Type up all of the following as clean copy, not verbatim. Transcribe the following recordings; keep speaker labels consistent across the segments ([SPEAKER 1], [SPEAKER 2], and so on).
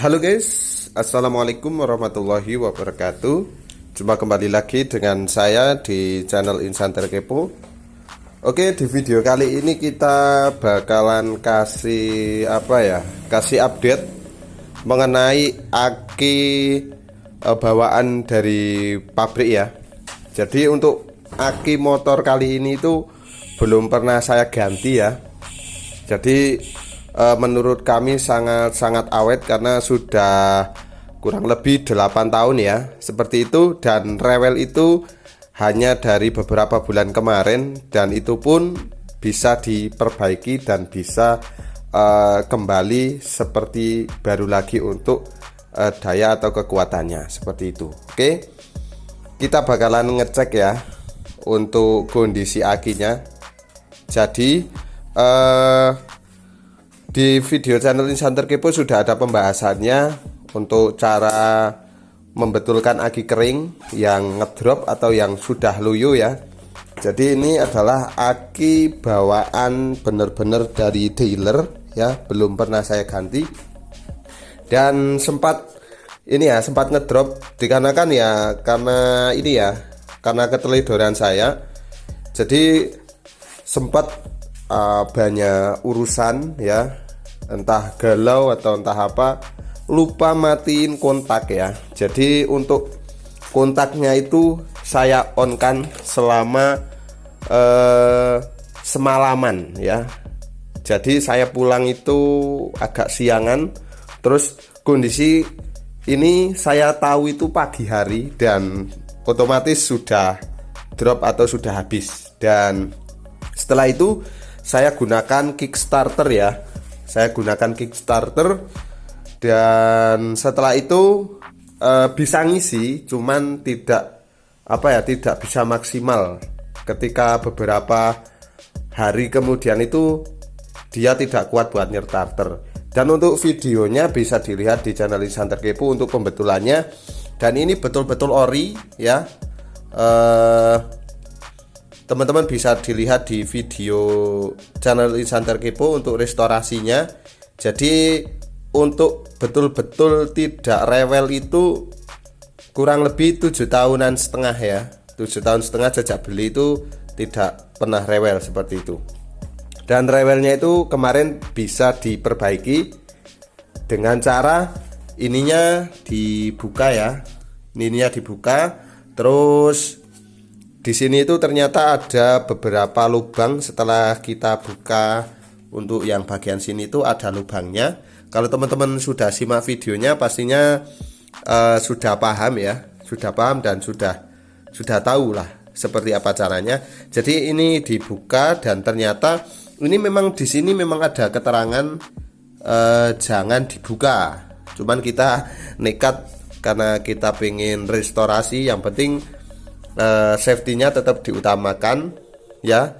[SPEAKER 1] Halo guys, Assalamualaikum warahmatullahi wabarakatuh. Jumpa kembali lagi dengan saya di channel Insan Terkepo. Oke, di video kali ini kita bakalan kasih kasih update mengenai aki bawaan dari pabrik ya. Jadi untuk aki motor kali ini itu belum pernah saya ganti ya. Jadi menurut kami sangat awet karena sudah kurang lebih 8 tahun ya, seperti itu. Dan rewel itu hanya dari beberapa bulan kemarin, dan itu pun bisa diperbaiki dan bisa kembali seperti baru lagi untuk daya atau kekuatannya, seperti itu. Oke, kita bakalan ngecek ya untuk kondisi akinya. Jadi di video channel Insan Terkepo sudah ada pembahasannya untuk cara membetulkan aki kering yang ngedrop atau yang sudah loyo ya. Jadi ini adalah aki bawaan bener-bener dari dealer ya, belum pernah saya ganti. Dan sempat ngedrop dikarenakan ya karena keteledoran saya. Jadi sempat banyak urusan ya, entah galau atau entah apa, lupa matiin kontak ya. Jadi untuk kontaknya itu saya on kan selama semalaman ya. Jadi saya pulang itu agak siangan, terus kondisi ini saya tahu itu pagi hari dan otomatis sudah drop atau sudah habis. Dan setelah itu saya gunakan Kickstarter ya. Saya gunakan Kickstarter, dan setelah itu bisa ngisi, cuman tidak bisa maksimal. Ketika beberapa hari kemudian itu dia tidak kuat buat nyertarter. Dan untuk videonya bisa dilihat di channel Insan Terkepo untuk pembetulannya. Dan ini betul-betul ori ya. Teman-teman bisa dilihat di video channel Insan Terkepo untuk restorasinya. Jadi untuk betul-betul tidak rewel itu kurang lebih 7,5 tahunan ya. 7,5 tahun sejak beli itu tidak pernah rewel seperti itu. Dan rewelnya itu kemarin bisa diperbaiki dengan cara ininya dibuka ya. Ininya dibuka, terus di sini itu ternyata ada beberapa lubang. Setelah kita buka untuk yang bagian sini itu ada lubangnya. Kalau teman-teman sudah simak videonya pastinya sudah paham ya, sudah paham dan sudah tahu lah seperti apa caranya. Jadi ini dibuka dan ternyata ini memang di sini memang ada keterangan jangan dibuka. Cuman kita nekat karena kita pengen restorasi, yang penting safety-nya tetap diutamakan ya,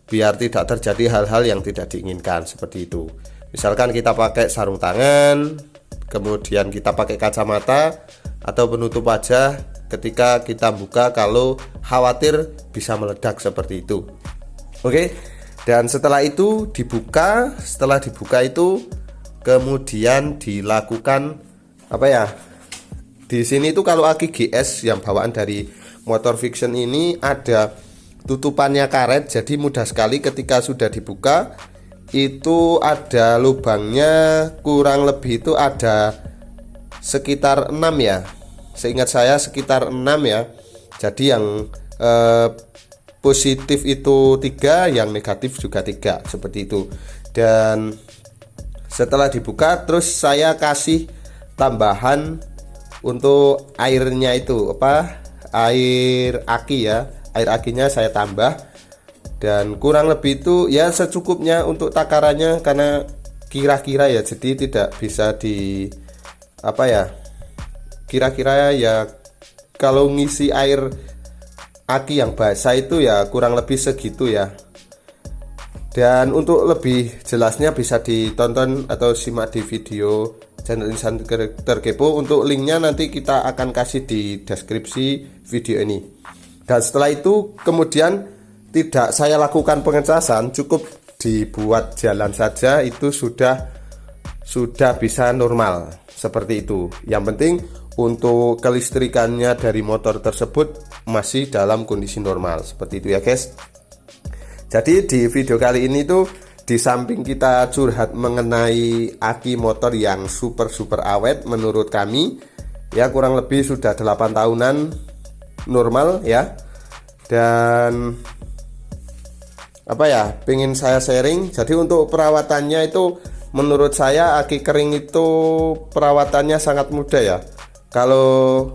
[SPEAKER 1] biar tidak terjadi hal-hal yang tidak diinginkan seperti itu. Misalkan kita pakai sarung tangan, kemudian kita pakai kacamata atau penutup wajah ketika kita buka kalau khawatir bisa meledak seperti itu. Oke, dan setelah itu dibuka, setelah dibuka itu kemudian dilakukan di sini itu kalau aki GS yang bawaan dari motor Fiction ini ada tutupannya karet, jadi mudah sekali ketika sudah dibuka itu ada lubangnya, kurang lebih itu ada sekitar 6 ya. Seingat saya sekitar 6 ya. Jadi yang positif itu 3, yang negatif juga 3 seperti itu. Dan setelah dibuka terus saya kasih tambahan untuk airnya itu air aki ya. Air akinya saya tambah, dan kurang lebih itu ya secukupnya untuk takarannya, karena kira-kira ya, jadi tidak bisa kira-kira ya kalau ngisi air aki yang basah itu ya kurang lebih segitu ya. Dan untuk lebih jelasnya bisa ditonton atau simak di video channel Insan Terkepo. Untuk linknya nanti kita akan kasih di deskripsi video ini. Dan setelah itu kemudian tidak saya lakukan pengecasan, cukup dibuat jalan saja, itu sudah sudah bisa normal seperti itu. Yang penting untuk kelistrikannya dari motor tersebut masih dalam kondisi normal seperti itu ya guys. Jadi di video kali ini tuh di samping kita curhat mengenai aki motor yang super awet menurut kami ya, kurang lebih sudah 8 tahunan normal ya, dan apa ya, pengen saya sharing. Jadi untuk perawatannya itu menurut saya aki kering itu perawatannya sangat mudah ya. Kalau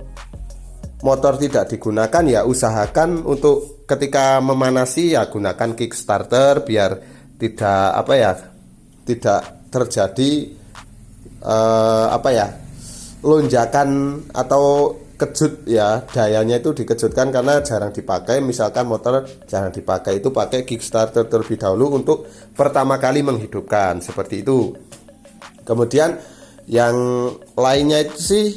[SPEAKER 1] motor tidak digunakan ya usahakan untuk ketika memanasi ya gunakan kickstarter biar tidak apa ya, tidak terjadi apa ya, lonjakan atau kejut ya, dayanya itu dikejutkan karena jarang dipakai. Misalkan motor jarang dipakai itu pakai kickstarter terlebih dahulu untuk pertama kali menghidupkan seperti itu. Kemudian yang lainnya itu sih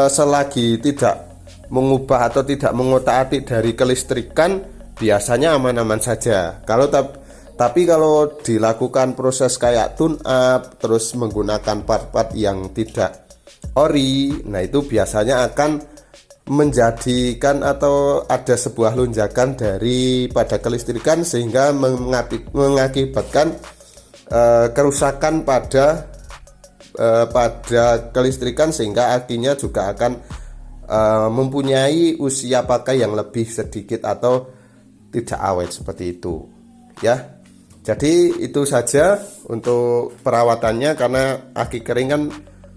[SPEAKER 1] selagi tidak mengubah atau tidak mengotak-atik dari kelistrikan biasanya aman-aman saja. Tapi kalau dilakukan proses kayak tune up terus menggunakan part-part yang tidak ori, nah itu biasanya akan menjadikan atau ada sebuah lonjakan daripada kelistrikan sehingga mengakibatkan kerusakan pada kelistrikan, sehingga akinya juga akan mempunyai usia pakai yang lebih sedikit atau tidak awet seperti itu ya. Jadi itu saja untuk perawatannya, karena aki kering kan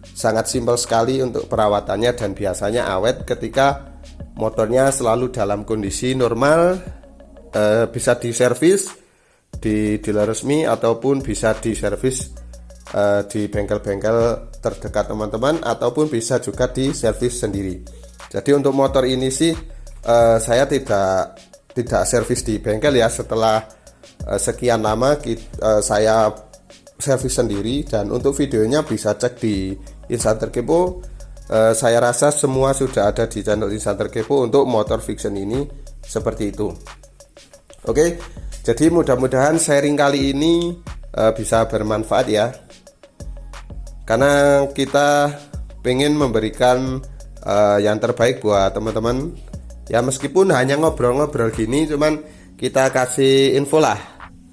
[SPEAKER 1] sangat simpel sekali untuk perawatannya dan biasanya awet ketika motornya selalu dalam kondisi normal. Bisa diservis di dealer resmi ataupun bisa diservis di bengkel-bengkel terdekat teman-teman, ataupun bisa juga diservis sendiri. Jadi untuk motor ini sih saya tidak servis di bengkel ya. Setelah sekian lama saya servis sendiri, dan untuk videonya bisa cek di Insan Terkepo. Saya rasa semua sudah ada di channel Insan Terkepo untuk motor fiction ini seperti itu. Oke, jadi mudah-mudahan sharing kali ini bisa bermanfaat ya, karena kita pengen memberikan yang terbaik buat teman-teman ya. Meskipun hanya ngobrol-ngobrol gini, cuman kita kasih info lah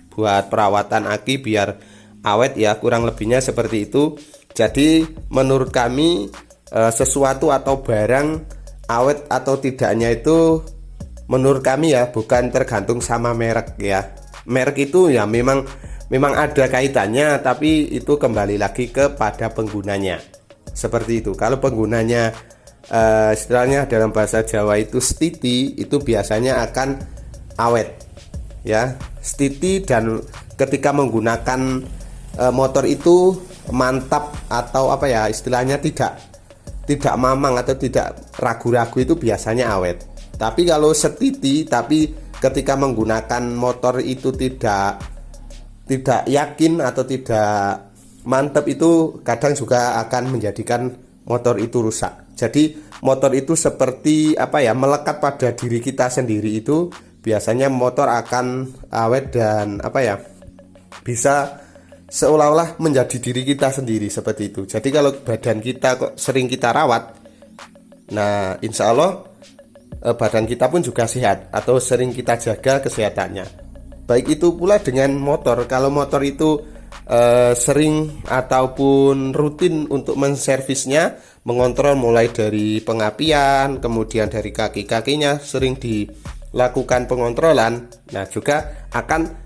[SPEAKER 1] buat perawatan aki biar awet ya, kurang lebihnya seperti itu. Jadi menurut kami sesuatu atau barang awet atau tidaknya itu menurut kami ya bukan tergantung sama merek ya. Merek itu ya memang ada kaitannya, tapi itu kembali lagi kepada penggunanya seperti itu. Kalau penggunanya istilahnya dalam bahasa Jawa itu stiti, itu biasanya akan awet ya, stiti. Dan ketika menggunakan motor itu mantap atau apa ya istilahnya tidak mamang atau tidak ragu-ragu, itu biasanya awet. Tapi kalau setiti tapi ketika menggunakan motor itu tidak yakin atau tidak mantap, itu kadang juga akan menjadikan motor itu rusak. Jadi motor itu seperti apa ya, melekat pada diri kita sendiri. Itu biasanya motor akan awet dan apa ya, bisa seolah-olah menjadi diri kita sendiri seperti itu. Jadi kalau badan kita kok sering kita rawat, nah insya Allah badan kita pun juga sehat atau sering kita jaga kesehatannya. Baik itu pula dengan motor. Kalau motor itu sering ataupun rutin untuk menservisnya, mengontrol mulai dari pengapian, kemudian dari kaki-kakinya sering dilakukan pengontrolan, nah juga akan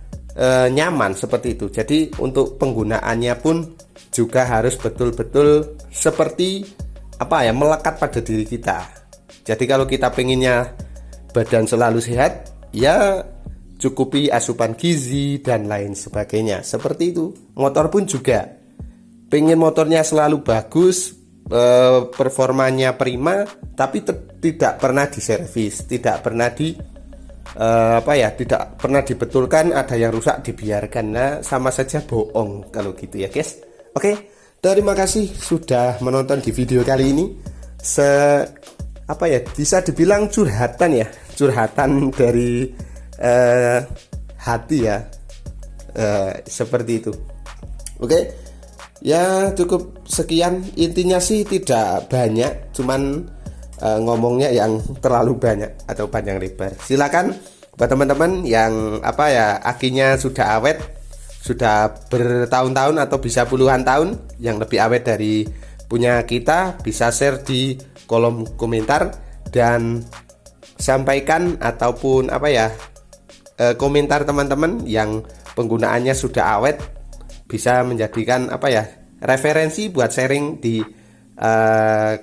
[SPEAKER 1] nyaman seperti itu. Jadi untuk penggunaannya pun juga harus betul-betul seperti apa ya, melekat pada diri kita. Jadi kalau kita pengennya badan selalu sehat, ya cukupi asupan gizi dan lain sebagainya seperti itu. Motor pun juga pengen motornya selalu bagus, performanya prima, tapi tidak pernah diservis, tidak pernah tidak pernah dibetulkan, ada yang rusak dibiarkan. Nah, sama saja bohong kalau gitu ya guys. Oke, terima kasih sudah menonton di video kali ini. Bisa dibilang curhatan dari hati ya, seperti itu. Oke, Ya cukup sekian, intinya sih tidak banyak, cuman ngomongnya yang terlalu banyak atau panjang lebar. Silakan buat teman-teman yang akinya sudah awet, sudah bertahun-tahun atau bisa puluhan tahun, yang lebih awet dari punya kita, bisa share di kolom komentar dan sampaikan ataupun komentar teman-teman yang penggunaannya sudah awet, bisa menjadikan referensi buat sharing di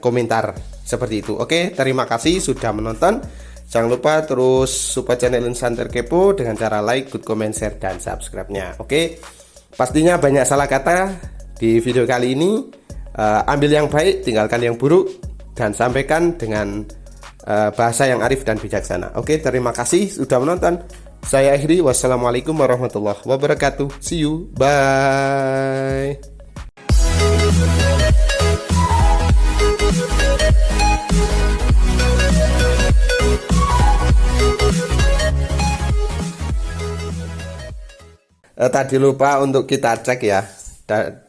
[SPEAKER 1] komentar seperti itu. Oke, terima kasih sudah menonton. Jangan lupa terus support channel Insan Terkepo dengan cara like, good comment, share, dan subscribe-nya. Oke, pastinya banyak salah kata di video kali ini. Ambil yang baik, tinggalkan yang buruk, dan sampaikan dengan bahasa yang arif dan bijaksana. Oke, terima kasih sudah menonton. Saya akhiri, wassalamualaikum warahmatullahi wabarakatuh. See you, bye. Tadi lupa untuk kita cek ya.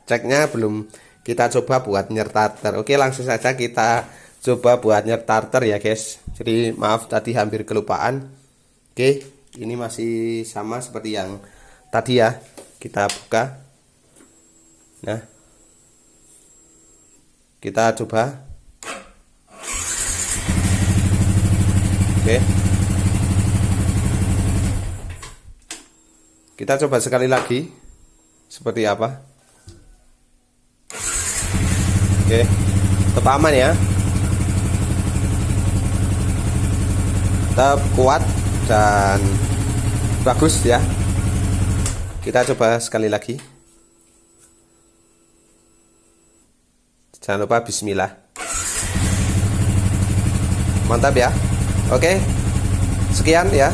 [SPEAKER 1] Ceknya belum kita coba buat nyertarter. Oke, langsung saja kita coba buat nyertarter ya guys. Jadi maaf tadi hampir kelupaan. Oke, ini masih sama seperti yang tadi ya. Kita buka. Nah, kita coba. Oke, kita coba sekali lagi seperti apa. Oke, tetap aman ya, tetap kuat dan bagus ya. Kita coba sekali lagi. Jangan lupa bismillah. Mantap ya. Oke, sekian ya.